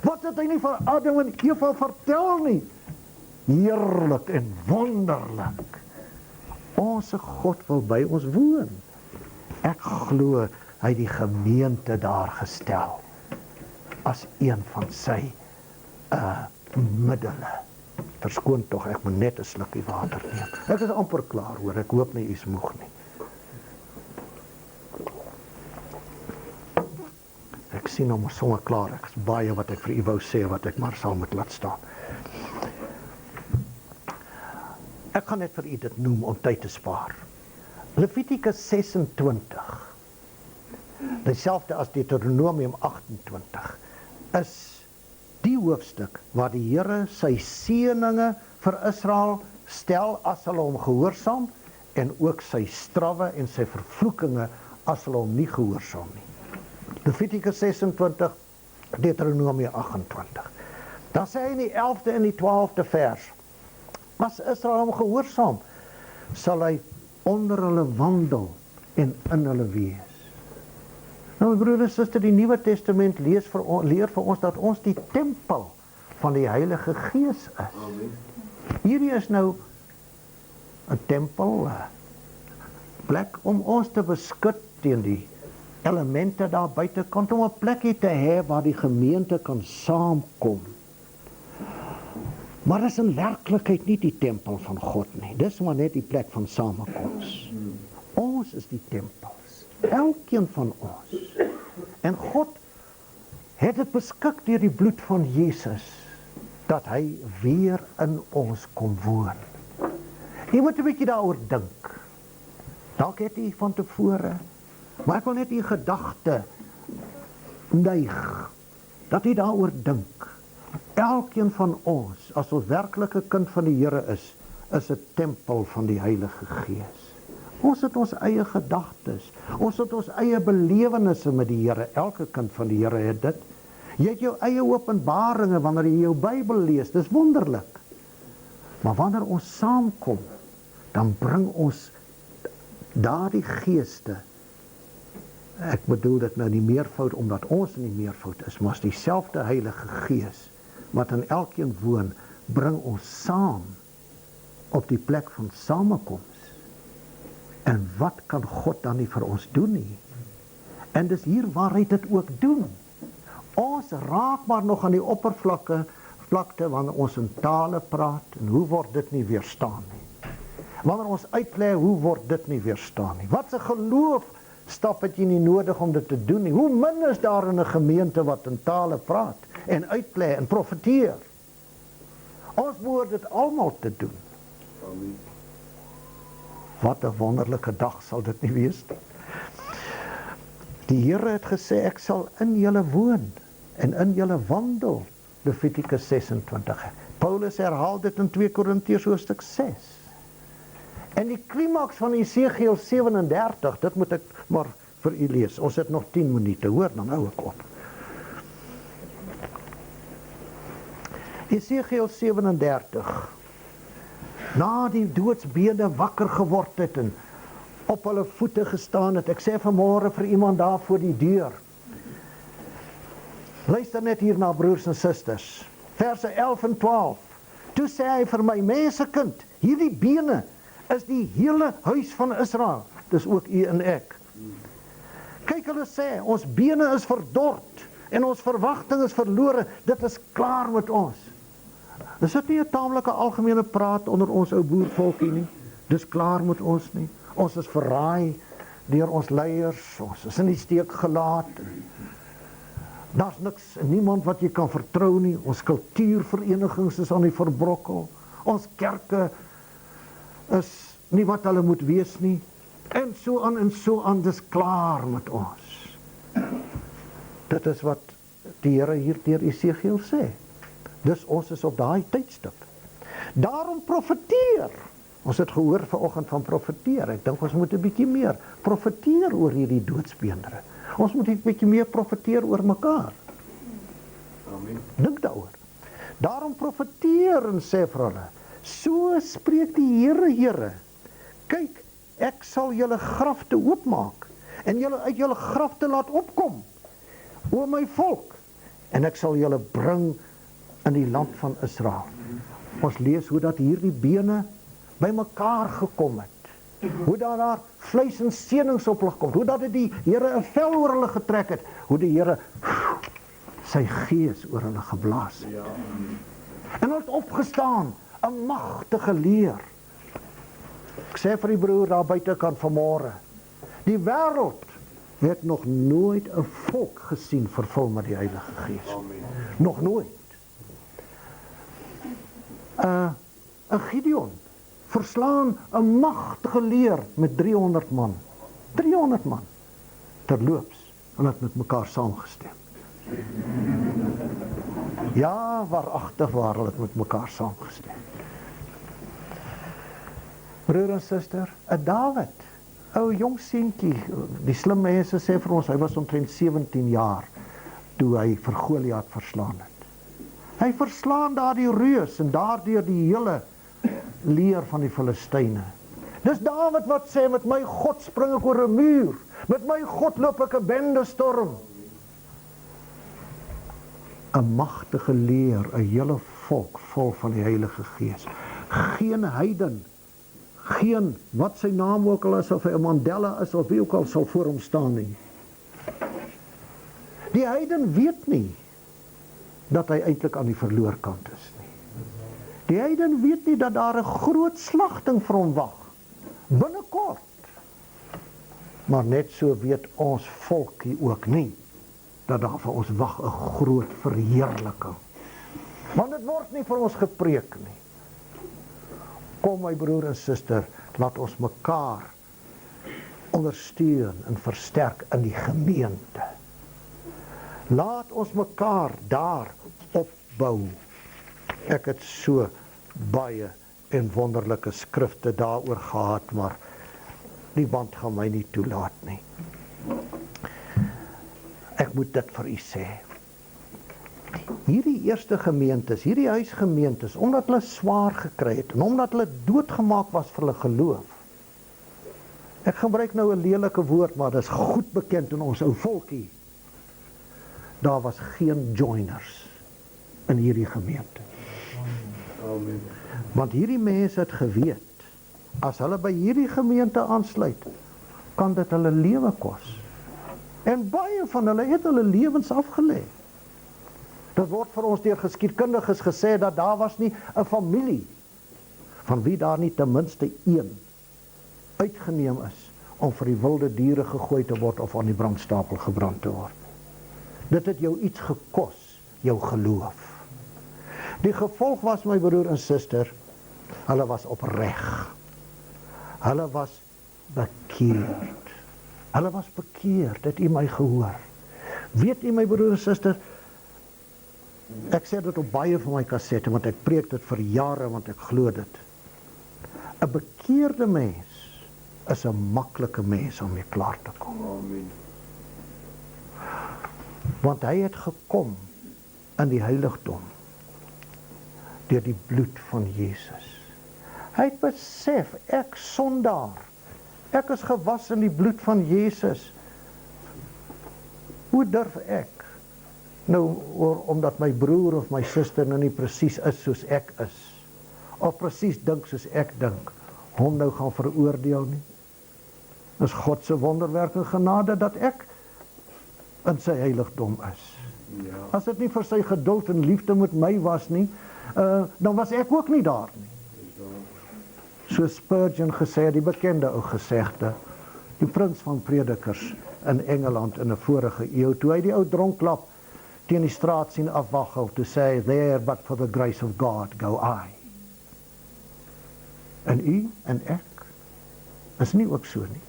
Wat het hy nie vir Adam en Eva vertel nie? Heerlik en wonderlik. Onse God wil by ons woon. Ek glo hy het die gemeente daar gestel as een van sy middele. Verskoon tog, ek moet net 'n slukkie water neem. Ek is amper klaar hoor, ek hoop nie u is moeg nie. Ek sien nou maar sommer klaar, ek is baie wat ek vir u wou sê, wat ek maar sal moet laat staan. Ek gaan net vir u dit noem om tyd te spaar. Levitikus 26, dieselfde as Deuteronomium 28, is die hoofstuk waar die Here sy seëninge vir Israel stel as hulle hom gehoorsaam en ook sy strawwe en sy vervloekinge as hulle hom nie gehoorsaam nie. Levitikus 26, Deuteronomium 28. Dan sê hy in die 11de en die 12de vers, as Israel hom gehoorsaam, sal hy onder hulle wandel en in hulle wees. Nou my broer en suster, die Nuwe Testament leer vir ons dat ons die tempel van die Heilige Gees is. Amen. Hierdie is nou 'n tempel, 'n plek om ons te beskud teen die elemente daar buitekant, om 'n plekkie te hê waar die gemeente kan saamkom. Maar dit is in werklikheid nie die tempel van God nie. Dis maar net die plek van samekoms. Ons is die tempels. Elkeen van ons. En God het dit beskik deur die bloed van Jesus, dat hy weer in ons kom woon. Jy moet 'n bietjie daaroor dink. Dalk het jy van tevore, maar ek wil net die gedagte neig, dat jy daaroor dink. Elkeen van ons, as ons werklike kind van die Here is 'n tempel van die Heilige Gees. Ons het ons eie gedagtes, ons het ons eie belewennisse met die Here. Elke kind van die Here het dit. Jy het jou eie openbaringe wanneer jy jou Bybel lees, dis wonderlik. Maar wanneer ons saamkom, dan bring ons daardie geeste, ek bedoel dit nou nie meervoud, omdat ons in die meervoud is, maar as dieselfde Heilige Gees, wat in elkeen woon, bring ons saam op die plek van samekoms. En wat kan God dan nie vir ons doen nie? En dis hier waar hy dit ook doen. Ons raak maar nog aan die oppervlakte wanneer ons in tale praat, en hoe word dit nie weerstaan nie? Wanneer ons uitlê, hoe word dit nie weerstaan nie? Wat 'n geloof stap het jy nie nodig om dit te doen nie? Hoe min is daar in 'n gemeente wat in tale praat en uitlê en profeteer? Ons behoort dit almal te doen. Amen. Wat 'n wonderlike dag sal dit nie wees nie. Die Here het gesê, ek sal in julle woon en in julle wandel. Levitikus 26. Paulus herhaal dit in 2 Korintiërs hoofstuk 6. En die klimaks van Esegiel 37, dit moet ek maar vir u lees. Ons het nog 10 minute, hoor, dan hou ek op. Esegiel 37. Na die doodsbene wakker geword het en op hulle voete gestaan het. Ek sê vanmôre vir iemand daar voor die deur. Luister net hier na, broers en susters. Verse 11 en 12. Toe sê hy vir my, mensekind, hierdie bene is die hele huis van Israel. Dis ook u en ek. Kyk, hulle sê, ons bene is verdord en ons verwagting is verlore. Dit is klaar met ons. Is dit nie 'n taamlike algemene praat onder ons ou boervolkie nie? Dis klaar met ons nie. Ons is verraai deur ons leiers, ons is in die steek gelaat. Daar's niks, niemand wat jy kan vertrou nie. Ons kultuurverenigings is aan die verbrokkel. Ons kerke is nie wat hulle moet wees nie. En so aan, dis klaar met ons. Dit is wat die Here hier deur Esegiel sê. Dus ons is op daai tydstip. Daarom profeteer. Ons het gehoor vanoggend van profeteer. Ek dink ons moet 'n bietjie meer profeteer oor hierdie doodsbeendere. Ons moet 'n bietjie meer profeteer oor mekaar. Amen. Dink daaroor. Daarom profeteer en sê vir hulle, so spreek die Here. Kyk, ek sal julle grafte oopmaak en julle uit julle grafte laat opkom, o my volk, en ek sal julle bring in die land van Israel. Ons lees hoe dat hierdie bene by mekaar gekom het. Hoe daar vleis en senings op hulle kom. Hoe dat die Here 'n vel oor hulle getrek het. Hoe die Here sy gees oor hulle geblaas het. Ja. En hulle het opgestaan, 'n magtige leer. Ek sê vir die broer daar buitekant vanmôre, die wêreld het nog nooit 'n volk gesien vervul met die Heilige Gees. Amen. Nog nooit. 'n Gideon verslaan 'n magtige leer met 300 man. 300 man. Terloops, hulle het met mekaar saamgestem. Ja, waaragtig waar hulle het met mekaar saamgestem. Broer en suster, 'n Dawid, ou jong seentjie, die slim mense sê vir ons, hy was omtrent 17 jaar, toe hy vir Goliat verslaan het. Hy verslaan daar die reus, en daardeur die hele leer van die Filistyne. Dis Dawid wat sê, met my God spring ek oor 'n muur, met my God loop ek 'n bende storm. 'n magtige leer, 'n hele volk vol van die Heilige Gees. Geen heiden, geen, wat sy naam ook al is, of hy 'n Mandela is, of wie ook al sal voor hom staan nie. Die heiden weet nie, dat hy eintlik aan die verloorkant is nie. Die heiden weet nie, dat daar 'n groot slagting vir hom wag, binnekort. Maar net so weet ons volkie ook nie, dat daar vir ons wag 'n groot verheerliking. Want dit word nie vir ons gepreek nie. Kom my broer en suster, laat ons mekaar ondersteun en versterk in die gemeente. Laat ons mekaar daar opbou. Ek het so baie en wonderlike skrifte daaroor gehad, maar die band gaan my nie toelaat nie. Ek moet dit vir u sê. Hierdie eerste gemeentes, hierdie huisgemeentes, omdat hulle swaar gekry het, en omdat hulle doodgemaak was vir hulle geloof. Ek gebruik nou 'n lelike woord, maar dit is goed bekend in ons ou volkie. Daar was geen joiners in hierdie gemeente. Amen. Want hierdie mense het geweet, as hulle by hierdie gemeente aansluit, kan dit hulle lewe kos. En baie van hulle het hulle lewens afgelê. Dit word vir ons deur geskiedkundiges gesê dat daar was nie 'n familie van wie daar nie ten minste een uitgeneem is om vir die wilde diere gegooi te word of aan die brandstapel gebrand te word. Dit het jou iets gekos, jou geloof. Die gevolg was, my broer en suster, hulle was opreg. Hulle was bekeerd. Hulle was bekeerd, het u my gehoor. Weet u, my broer en suster, ek sê dit op baie van my kassette, want ek preek dit vir jare, want ek glo dit. 'n bekeerde mens is 'n maklike mens om mee klaar te kom. Amen. Want hy het gekom in die heiligdom deur die bloed van Jesus. Hy het besef, ek sondaar, ek is gewas in die bloed van Jesus. Hoe durf ek nou, omdat my broer of my suster nou nie presies is soos ek is, of presies dink soos ek dink, hom nou gaan veroordeel nie? Dis God se wonderwerk en genade dat ek in sy heiligdom is. Ja. As dit nie vir sy geduld en liefde met my was nie, dan was ek ook nie daar nie. So Spurgeon gesê, die bekende ou gesegde, die prins van predikers in Engeland in 'n vorige eeu, toe hy die ou dronklap teen die straat sien afwaggel, to say, there but for the grace of God go I. En u en ek is nie ook so nie.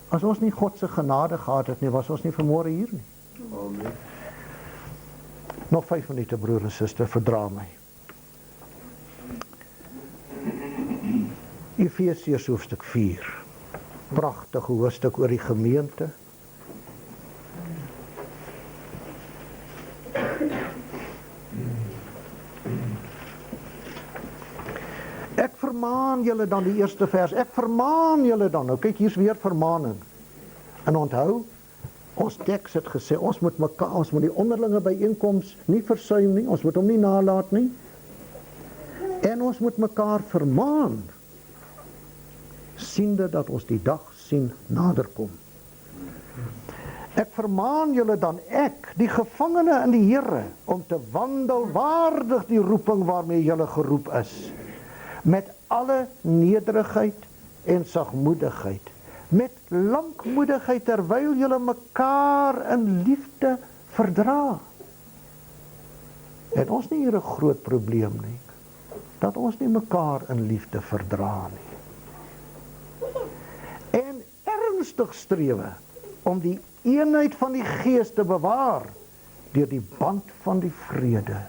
As ons nie God se genade gehad het nie, was ons nie vanmôre hier nie. Amen. Nog 5 minute, broer en suster, verdra my. Efesiërs hoofstuk 4. Pragtige hoofstuk oor die gemeente. Ek vermaan julle dan, die eerste vers, ek vermaan julle dan, nou kyk, hier's weer vermaaning. En onthou, ons teks het gesê, ons moet die onderlinge byeenkoms nie versuim nie, ons moet hom nie nalat nie, en ons moet mekaar vermaan, siende dat ons die dag sien naderkom. Ek vermaan julle dan, ek, die gevangene in die Here, om te wandel waardig die roeping waarmee julle geroep is, met alle nederigheid en sagmoedigheid, met lankmoedigheid, terwyl julle mekaar in liefde verdra. Het ons nie hier 'n groot probleem nie? dat ons nie mekaar in liefde verdra nie. En ernstig strewe om die eenheid van die Gees te bewaar deur die band van die vrede.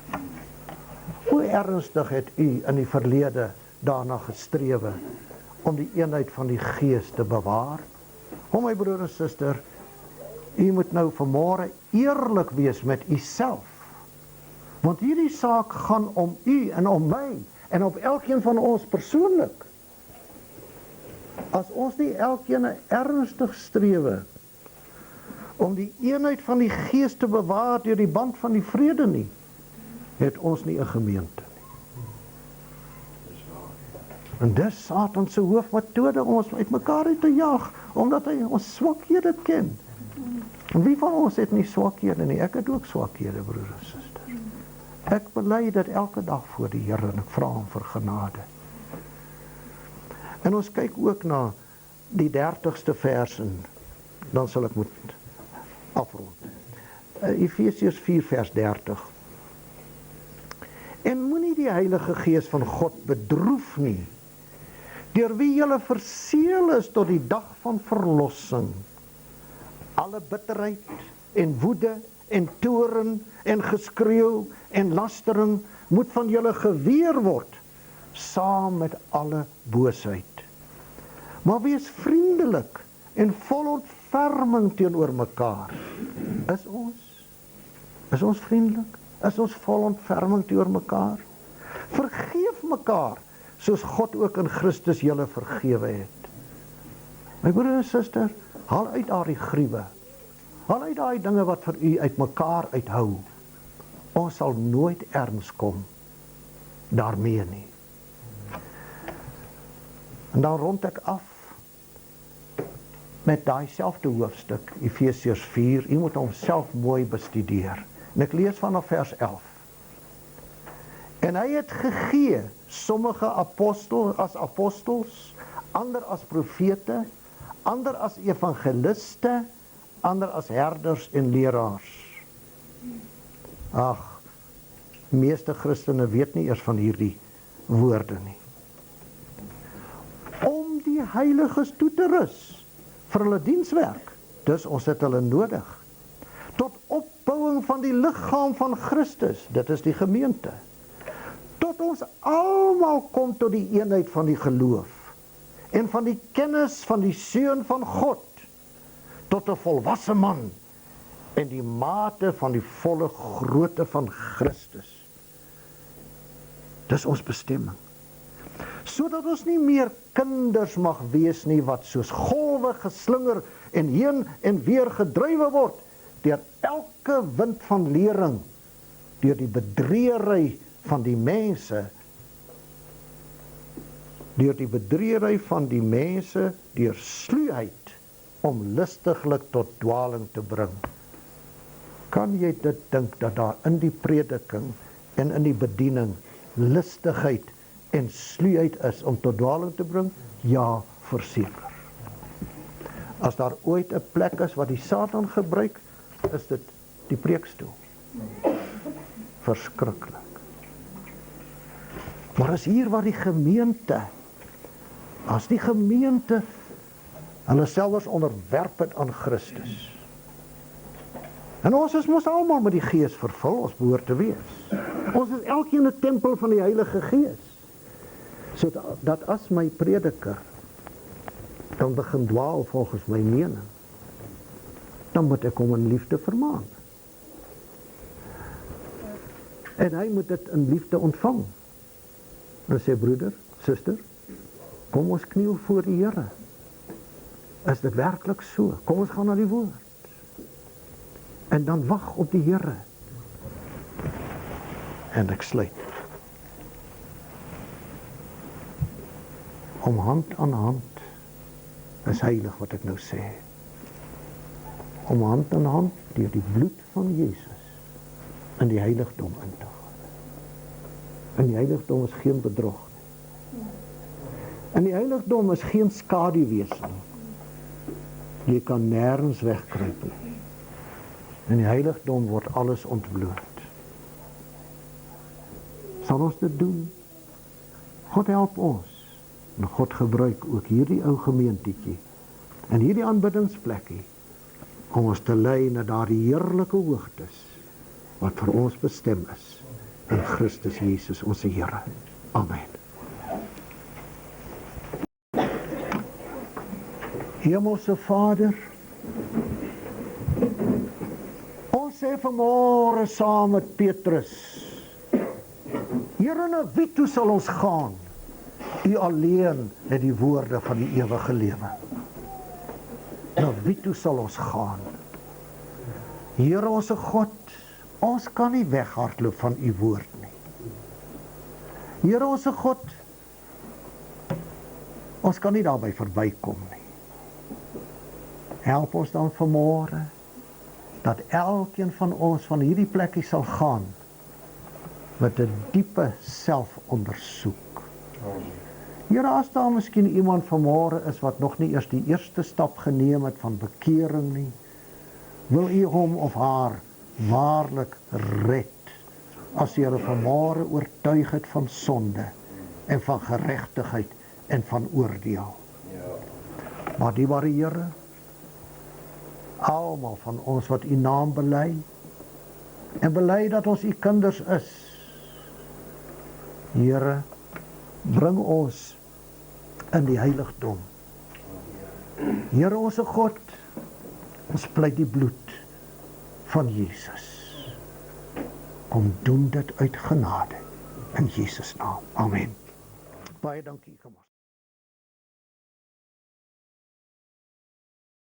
Hoe ernstig het u in die verlede daarna gestrewe om die eenheid van die Gees te bewaar? My broer en suster, u moet nou vanmôre eerlik wees met u self. Want hierdie saak gaan om u en om my en op elkeen van ons persoonlik. As ons nie elkeen ernstig strewe om die eenheid van die Gees te bewaar deur die band van die vrede nie, het ons nie 'n gemeente nie. En dis Satan se hoofmetode om ons uitmekaar uit te jaag, omdat hy ons swakhede ken. En wie van ons het nie swakhede nie? Ek het ook swakhede, broer en suster. Ek bely dit elke dag voor die Here en ek vra hom vir genade. En ons kyk ook na die 30ste vers en dan sal ek moet afrond. Efesiërs 4 vers 30. En moenie die Heilige Gees van God bedroef nie, deur wie julle verseël is tot die dag van verlossing. Alle bitterheid en woede en toorn en geskreeu en lastering moet van julle geweer word, saam met alle boosheid. Maar wees vriendelik en vol ontferming teenoor mekaar. Is ons vriendelik? Is ons vol ontferming teenoor mekaar? Vergeef mekaar, soos God ook in Christus julle vergewe het. My broer en suster, haal uit daardie gruwe. Haal uit daai dinge wat vir u uit mekaar uithou. Ons sal nooit erns kom daarmee nie. En dan rond ek af met daai selfde hoofstuk, Efesiërs 4, u moet hom self mooi bestudeer. En ek lees vanaf vers 11. En hy het gegee sommige as apostels, ander as profete, ander as evangeliste, ander as herders en leraars. Ag, meeste Christene weet nie eers van hierdie woorde nie. Om die heiliges toe te rus vir hulle dienswerk, dus ons het hulle nodig, tot opbouing van die liggaam van Christus, dit is die gemeente, tot ons almal kom tot die eenheid van die geloof, en van die kennis van die Seun van God, tot 'n volwasse man, en die mate van die volle grootte van Christus. Dis ons bestemming. Sodat ons nie meer kinders mag wees nie, wat soos golwe geslinger en heen en weer gedrywe word, deur elke wind van lering, deur die bedreery van die mense, deur sluiheid, om lustiglik tot dwaling te bring. Kan jy dit dink, dat daar in die prediking en in die bediening lustigheid en sluiheid is om tot dwaling te bring? Ja, verseker. As daar ooit 'n plek is wat die Satan gebruik, is dit die preekstoel. Verskriklik. Maar is hier waar die gemeente, as die gemeente hulle selfs onderwerp het aan Christus. En ons is mos almal met die Gees vervul, ons behoort te wees. Ons is elkeen 'n tempel van die Heilige Gees. So dat as my prediker dan begin dwaal volgens my mening, dan moet ek hom in liefde vermaan. En hy moet dit in liefde ontvang. En sê, broeder, suster, kom ons kniel voor die Here. Is dit werklik so? Kom ons gaan na die woord. En dan wag op die Here. En ek sluit. Om hand aan hand, is heilig wat ek nou sê. Om hand aan hand, deur die bloed van Jesus, in die heiligdom in te gaan. In die heiligdom is geen bedrog nie. In die heiligdom is geen skaduwees nie. Jy kan nêrens wegkruip nie. In die heiligdom word alles ontbloot. Sal ons dit doen? God help ons. En God gebruik ook hierdie ou gemeentietjie en hierdie aanbiddingsplekkie om ons te lei na daardie heerlike hoogtes wat vir ons bestem is in Christus Jesus ons Here. Amen. Hemelse Vader, ons sê vanmôre saam met Petrus, Here, na wie toe sal ons gaan? U alleen het die woorde van die ewige lewe. Na wie toe sal ons gaan? Here ons God, ons kan nie weghardloop van u woord nie. Here ons God, ons kan nie daarby verbykom nie. Help ons dan vanmôre, dat elkeen van ons van hierdie plekkie sal gaan, met 'n diepe selfondersoek. Here, as daar miskien iemand vanmôre is wat nog nie eers die eerste stap geneem het van bekering nie, wil u hom of haar waarlik red, as jy hulle vanmôre oortuig het van sonde, en van geregtigheid, en van oordeel. Maar die ware Here, almal van ons wat u naam bely, en bely dat ons u kinders is, Here, bring ons in die heiligdom. Here ons God, ons pleit die bloed van Jesus. Kom doen dit uit genade, in Jesus naam. Amen. Baie dankie, kom ons.